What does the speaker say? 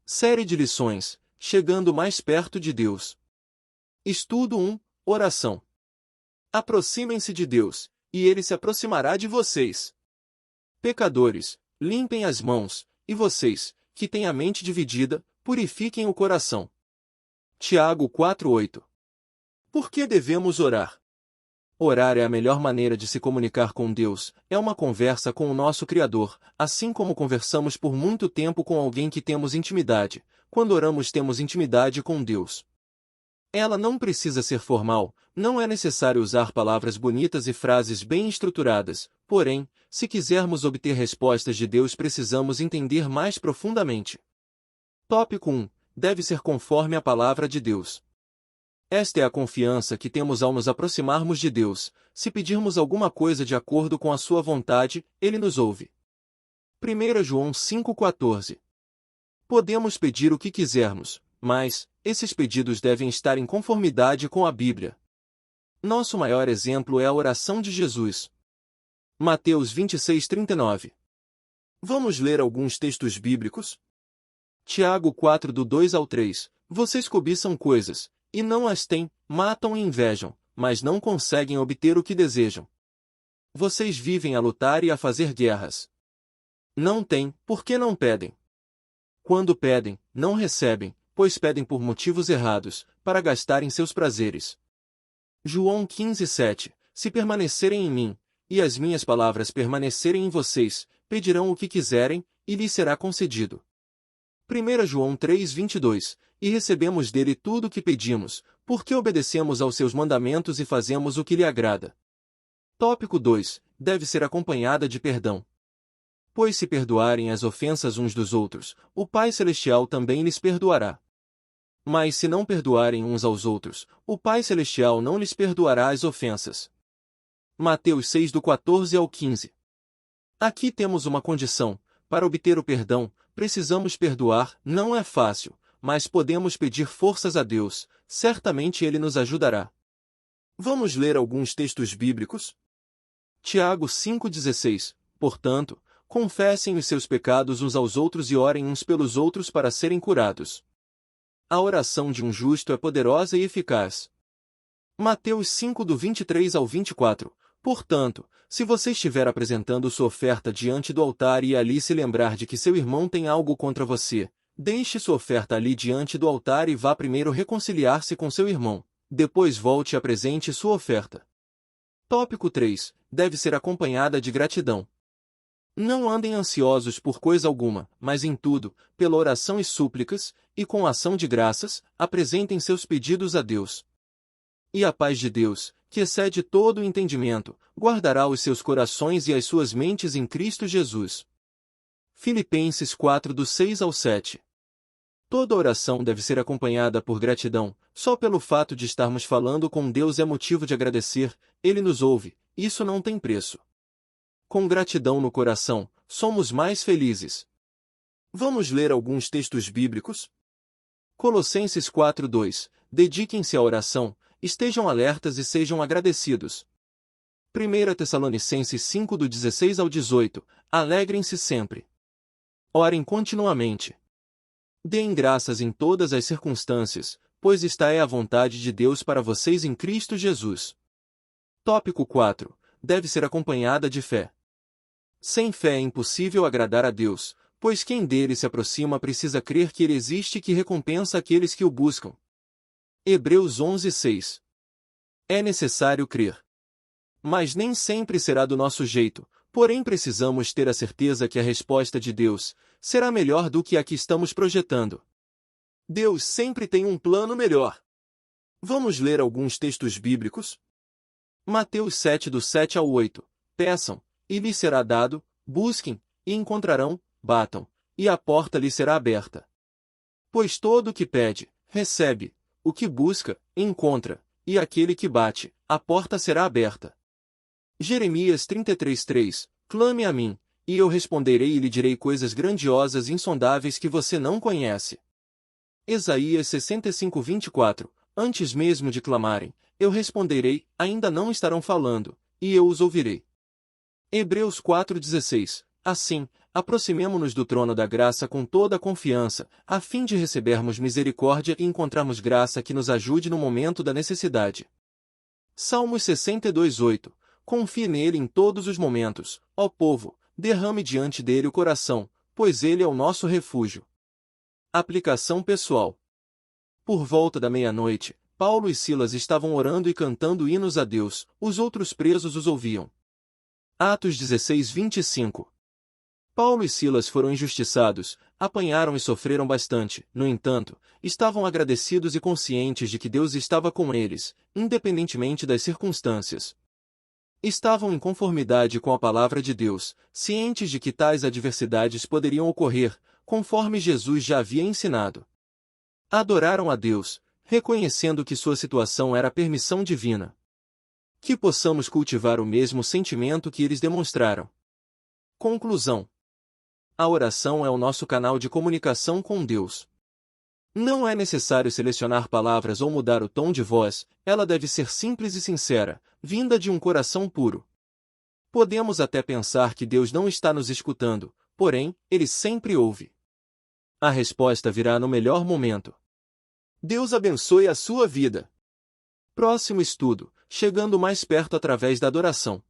Série de lições, chegando mais perto de Deus. Estudo 1, oração. Aproximem-se de Deus, e Ele se aproximará de vocês. Pecadores, limpem as mãos, e vocês, que têm a mente dividida, purifiquem o coração. Tiago 4:8. Por que devemos orar? Orar é a melhor maneira de se comunicar com Deus, é uma conversa com o nosso Criador, assim como conversamos por muito tempo com alguém que temos intimidade. Quando oramos temos intimidade com Deus. Ela não precisa ser formal, não é necessário usar palavras bonitas e frases bem estruturadas, porém, se quisermos obter respostas de Deus precisamos entender mais profundamente. Tópico 1. Deve ser conforme a palavra de Deus. Esta é a confiança que temos ao nos aproximarmos de Deus. Se pedirmos alguma coisa de acordo com a sua vontade, Ele nos ouve. 1 João 5,14. Podemos pedir o que quisermos, mas esses pedidos devem estar em conformidade com a Bíblia. Nosso maior exemplo é a oração de Jesus. Mateus 26:39. Vamos ler alguns textos bíblicos? Tiago 4 do 2 ao 3. Vocês cobiçam coisas, e não as têm, matam e invejam, mas não conseguem obter o que desejam. Vocês vivem a lutar e a fazer guerras. Não têm, porque não pedem. Quando pedem, não recebem, pois pedem por motivos errados, para gastarem seus prazeres. João 15:7. Se permanecerem em mim, e as minhas palavras permanecerem em vocês, pedirão o que quiserem, e lhes será concedido. 1 João 3:22. E recebemos dele tudo o que pedimos, porque obedecemos aos seus mandamentos e fazemos o que lhe agrada. Tópico 2. Deve ser acompanhada de perdão. Pois se perdoarem as ofensas uns dos outros, o Pai Celestial também lhes perdoará. Mas se não perdoarem uns aos outros, o Pai Celestial não lhes perdoará as ofensas. Mateus 6 do 14 ao 15. Aqui temos uma condição. Para obter o perdão, precisamos perdoar. Não é fácil, mas podemos pedir forças a Deus, certamente Ele nos ajudará. Vamos ler alguns textos bíblicos? Tiago 5,16. Portanto, confessem os seus pecados uns aos outros e orem uns pelos outros para serem curados. A oração de um justo é poderosa e eficaz. Mateus 5 do 23 ao 24. Portanto, se você estiver apresentando sua oferta diante do altar e ali se lembrar de que seu irmão tem algo contra você, deixe sua oferta ali diante do altar e vá primeiro reconciliar-se com seu irmão. Depois volte e apresente sua oferta. Tópico 3. Deve ser acompanhada de gratidão. Não andem ansiosos por coisa alguma, mas em tudo, pela oração e súplicas, e com ação de graças, apresentem seus pedidos a Deus. E a paz de Deus, que excede todo o entendimento, guardará os seus corações e as suas mentes em Cristo Jesus. Filipenses 4 do 6 ao 7. Toda oração deve ser acompanhada por gratidão. Só pelo fato de estarmos falando com Deus é motivo de agradecer, Ele nos ouve, isso não tem preço. Com gratidão no coração, somos mais felizes. Vamos ler alguns textos bíblicos? Colossenses 4:2. Dediquem-se à oração, estejam alertas e sejam agradecidos. 1 Tessalonicenses 5 do 16 ao 18. Alegrem-se sempre. Orem continuamente. Deem graças em todas as circunstâncias, pois esta é a vontade de Deus para vocês em Cristo Jesus. Tópico 4. Deve ser acompanhada de fé. Sem fé é impossível agradar a Deus, pois quem dele se aproxima precisa crer que ele existe e que recompensa aqueles que o buscam. Hebreus 11:6. É necessário crer. Mas nem sempre será do nosso jeito, porém precisamos ter a certeza que a resposta de Deus será melhor do que a que estamos projetando. Deus sempre tem um plano melhor. Vamos ler alguns textos bíblicos? Mateus 7 do 7 ao 8. Peçam, e lhes será dado, busquem, e encontrarão, batam, e a porta lhes será aberta. Pois todo o que pede, recebe, o que busca, encontra, e aquele que bate, a porta será aberta. Jeremias 33:3. Clame a mim, e eu responderei e lhe direi coisas grandiosas e insondáveis que você não conhece. Isaías 65:24. Antes mesmo de clamarem, eu responderei, ainda não estarão falando, e eu os ouvirei. Hebreus 4:16. Assim, aproximemo-nos do trono da graça com toda a confiança, a fim de recebermos misericórdia e encontrarmos graça que nos ajude no momento da necessidade. Salmos 62:8. Confie nele em todos os momentos, ó povo, derrame diante dele o coração, pois ele é o nosso refúgio. Aplicação pessoal. Por volta da meia-noite, Paulo e Silas estavam orando e cantando hinos a Deus, os outros presos os ouviam. Atos 16:25. Paulo e Silas foram injustiçados, apanharam e sofreram bastante, no entanto, estavam agradecidos e conscientes de que Deus estava com eles, independentemente das circunstâncias. Estavam em conformidade com a palavra de Deus, cientes de que tais adversidades poderiam ocorrer, conforme Jesus já havia ensinado. Adoraram a Deus, reconhecendo que sua situação era permissão divina. Que possamos cultivar o mesmo sentimento que eles demonstraram. Conclusão. A oração é o nosso canal de comunicação com Deus. Não é necessário selecionar palavras ou mudar o tom de voz, ela deve ser simples e sincera, vinda de um coração puro. Podemos até pensar que Deus não está nos escutando, porém, Ele sempre ouve. A resposta virá no melhor momento. Deus abençoe a sua vida. Próximo estudo, chegando mais perto através da adoração.